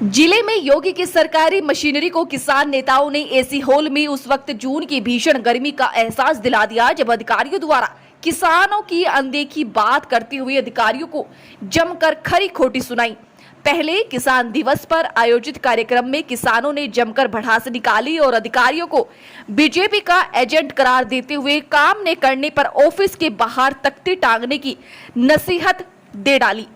जिले में योगी की सरकारी मशीनरी को किसान नेताओं ने एसी हॉल में उस वक्त जून की भीषण गर्मी का एहसास दिला दिया जब अधिकारियों द्वारा किसानों की अनदेखी बात करते हुए अधिकारियों को जमकर खरी खोटी सुनाई। पहले किसान दिवस पर आयोजित कार्यक्रम में किसानों ने जमकर भड़ास निकाली और अधिकारियों को बीजेपी का एजेंट करार देते हुए काम न करने पर ऑफिस के बाहर तख्ती टांगने की नसीहत दे डाली।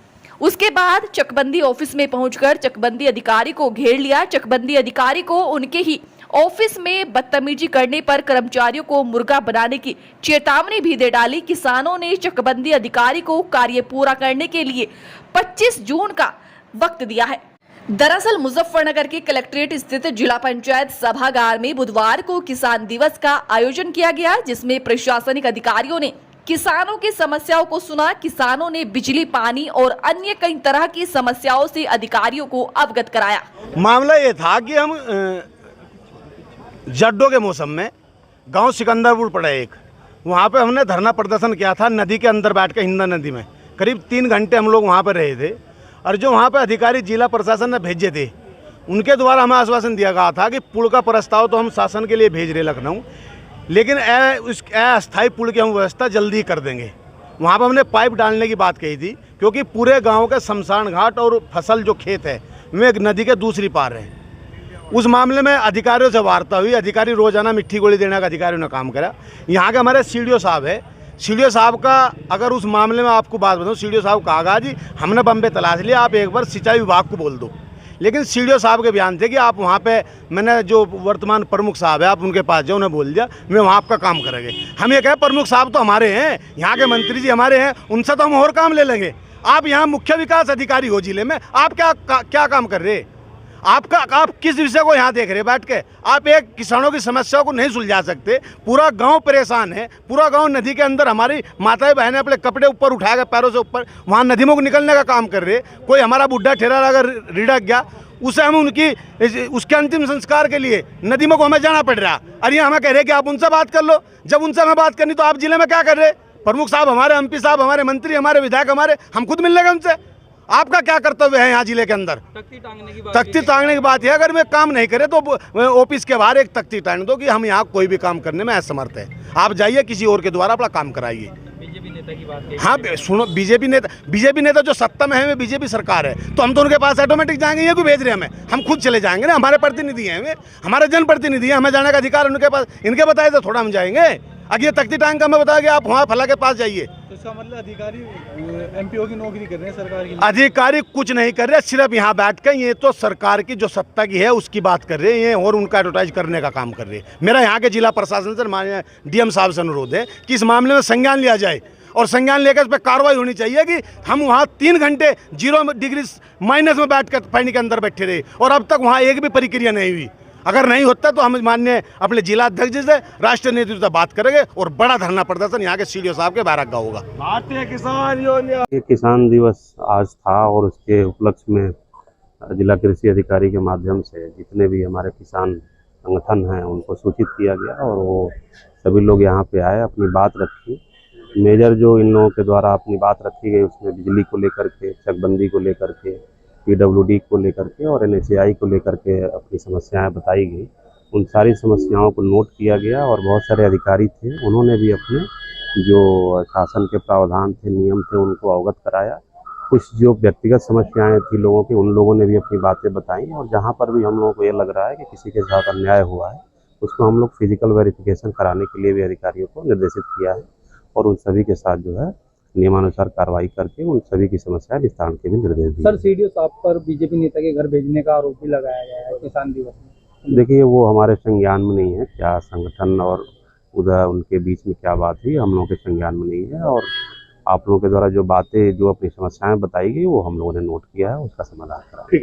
उसके बाद चकबंदी ऑफिस में पहुंचकर चकबंदी अधिकारी को घेर लिया। चकबंदी अधिकारी को उनके ही ऑफिस में बदतमीजी करने पर कर्मचारियों को मुर्गा बनाने की चेतावनी भी दे डाली। किसानों ने चकबंदी अधिकारी को कार्य पूरा करने के लिए 25 जून का वक्त दिया है। दरअसल मुजफ्फरनगर के कलेक्ट्रेट स्थित जिला पंचायत सभागार में बुधवार को किसान दिवस का आयोजन किया गया, जिसमें प्रशासनिक अधिकारियों ने किसानों की समस्याओं को सुना। किसानों ने बिजली, पानी और अन्य कई तरह की समस्याओं से अधिकारियों को अवगत कराया। मामला ये था कि हम जड्डों के मौसम में गांव सिकंदरपुर पड़ा एक, वहां पे हमने धरना प्रदर्शन किया था। नदी के अंदर बैठ के हिंदा नदी में करीब 3 घंटे हम लोग वहां पर रहे थे और जो वहां पे अधिकारी जिला प्रशासन ने भेजे थे उनके द्वारा हमें आश्वासन दिया गया था कि पुल का प्रस्ताव तो हम शासन के लिए भेज रहे लखनऊ, लेकिन उस अस्थायी पुल की हम व्यवस्था जल्दी कर देंगे। वहाँ पर हमने पाइप डालने की बात कही थी क्योंकि पूरे गांव के शमशान घाट और फसल जो खेत है वे एक नदी के दूसरी पार हैं। उस मामले में अधिकारियों से वार्ता हुई। अधिकारी रोजाना मिट्टी गोली देने का अधिकारियों ने काम करा। यहाँ के हमारे सीडीओ साहब है, सीडीओ साहब का अगर उस मामले में आपको बात बताऊँ, सीडीओ साहब कहा जी हमने बम्बे तलाश लिया, आप एक बार सिंचाई विभाग को बोल दो। लेकिन सीडीओ साहब के बयान थे कि आप वहाँ पे, मैंने जो वर्तमान प्रमुख साहब है आप उनके पास जाओ, उन्हें बोल दिया मैं वहाँ आपका काम करेंगे। हम ये कहें प्रमुख साहब तो हमारे हैं, यहाँ के मंत्री जी हमारे हैं, उनसे तो हम और काम ले लेंगे। आप यहाँ मुख्य विकास अधिकारी हो जिले में, आप क्या काम कर रहे? आप किस विषय को यहाँ देख रहे बैठ के? आप एक किसानों की समस्याओं को नहीं सुलझा सकते। पूरा गांव परेशान है, पूरा गांव नदी के अंदर, हमारी माताएं बहनें अपने कपड़े ऊपर उठा के पैरों से ऊपर वहाँ नदी में निकलने का काम कर रहे। कोई हमारा बुढ़ा ठेरा अगर रिड़क गया उसे हम उसके अंतिम संस्कार के लिए नदी में को हमें जाना पड़ रहा। अरे हमें कह रहे कि आप उनसे बात कर लो। जब उनसे हमें बात करनी तो आप जिले में क्या कर रहे? प्रमुख साहब हमारे, एमपी साहब हमारे, मंत्री हमारे, विधायक हमारे, हम खुद मिल लेंगे उनसे। आपका क्या कर्तव्य है यहाँ जिले के अंदर? तख्ती टांगने की बात है। अगर वे काम नहीं करे तो ऑफिस के बाहर एक तख्ती टांग दो कि हम यहाँ कोई भी काम करने में असमर्थ है, आप जाइए किसी और के द्वारा अपना काम कराइए। बीजेपी नेता की बात है। हाँ सुनो, बीजेपी नेता जो सत्ता में है वे बीजेपी सरकार है, तो हम तो उनके पास ऑटोमेटिक जाएंगे। ये क्यों भेज रहे हैं हमें? हम खुद चले जाएंगे ना, हमारे प्रतिनिधि हैं वे, हमारे जनप्रतिनिधि हैं, हमें जाने का अधिकार उनके पास। इनके बताए तो थोड़ा हम जाएंगे। अगर ये तख्ती टांग का हमें बताया कि आप वहाँ फला के पास जाइए, तो इसका मतलब अधिकारी एमपीओ की नौकरी कर रहे हैं सरकार की? अधिकारी कुछ नहीं कर रहे, सिर्फ यहाँ बैठ कर ये तो सरकार की जो सत्ता की है उसकी बात कर रहे हैं और उनका एडवर्टाइज करने का काम कर रहे हैं। मेरा यहाँ के जिला प्रशासन से, माननीय डीएम साहब से अनुरोध है कि इस मामले में संज्ञान लिया जाए और संज्ञान लेकर इस पर कार्रवाई होनी चाहिए कि हम वहाँ 3 घंटे 0 डिग्री माइनस में बैठ कर पानी के अंदर बैठे रहे और अब तक वहाँ एक भी प्रक्रिया नहीं हुई। अगर नहीं होता तो हम माननीय अपने जिला अध्यक्ष से, राष्ट्रीय नेतृत्व से बात करेंगे और बड़ा धरना प्रदर्शन यहाँ के सीडीओ साहब के बैरक का होगा। भारतीय किसान यूनियन किसान दिवस आज था और उसके उपलक्ष्य में जिला कृषि अधिकारी के माध्यम से जितने भी हमारे किसान संगठन हैं उनको सूचित किया गया और वो सभी लोग यहाँ पे आए, अपनी बात रखी। मेजर जो इन लोगों के द्वारा अपनी बात रखी गई उसमें बिजली को लेकर के, चकबंदी को लेकर के, पीडब्ल्यूडी को लेकर के और एनएचएआई को लेकर के अपनी समस्याएं बताई गई। उन सारी समस्याओं को नोट किया गया और बहुत सारे अधिकारी थे, उन्होंने भी अपने जो शासन के प्रावधान थे, नियम थे, उनको अवगत कराया। कुछ जो व्यक्तिगत समस्याएं थी लोगों की, उन लोगों ने भी अपनी बातें बताई और जहाँ पर भी हम लोगों को ये लग रहा है कि किसी के साथ अन्याय हुआ है उसको हम लोग फिजिकल वेरिफिकेशन कराने के लिए भी अधिकारियों को निर्देशित किया है और उन सभी के साथ जो है नियमानुसार कार्रवाई करके उन सभी की समस्या निस्तारण के भी निर्देश दिए। सर, सीडीओ साहब पर बीजेपी नेता के घर भेजने का आरोप भी लगाया गया है किसान दिवस में। देखिए वो हमारे संज्ञान में नहीं है, क्या संगठन और उधर उनके बीच में क्या बात हुई हम लोगों के संज्ञान में नहीं है और आप लोगों के द्वारा जो बातें, जो अपनी समस्याएं बताई गई वो हम लोगों ने नोट किया है, उसका समाधान करा।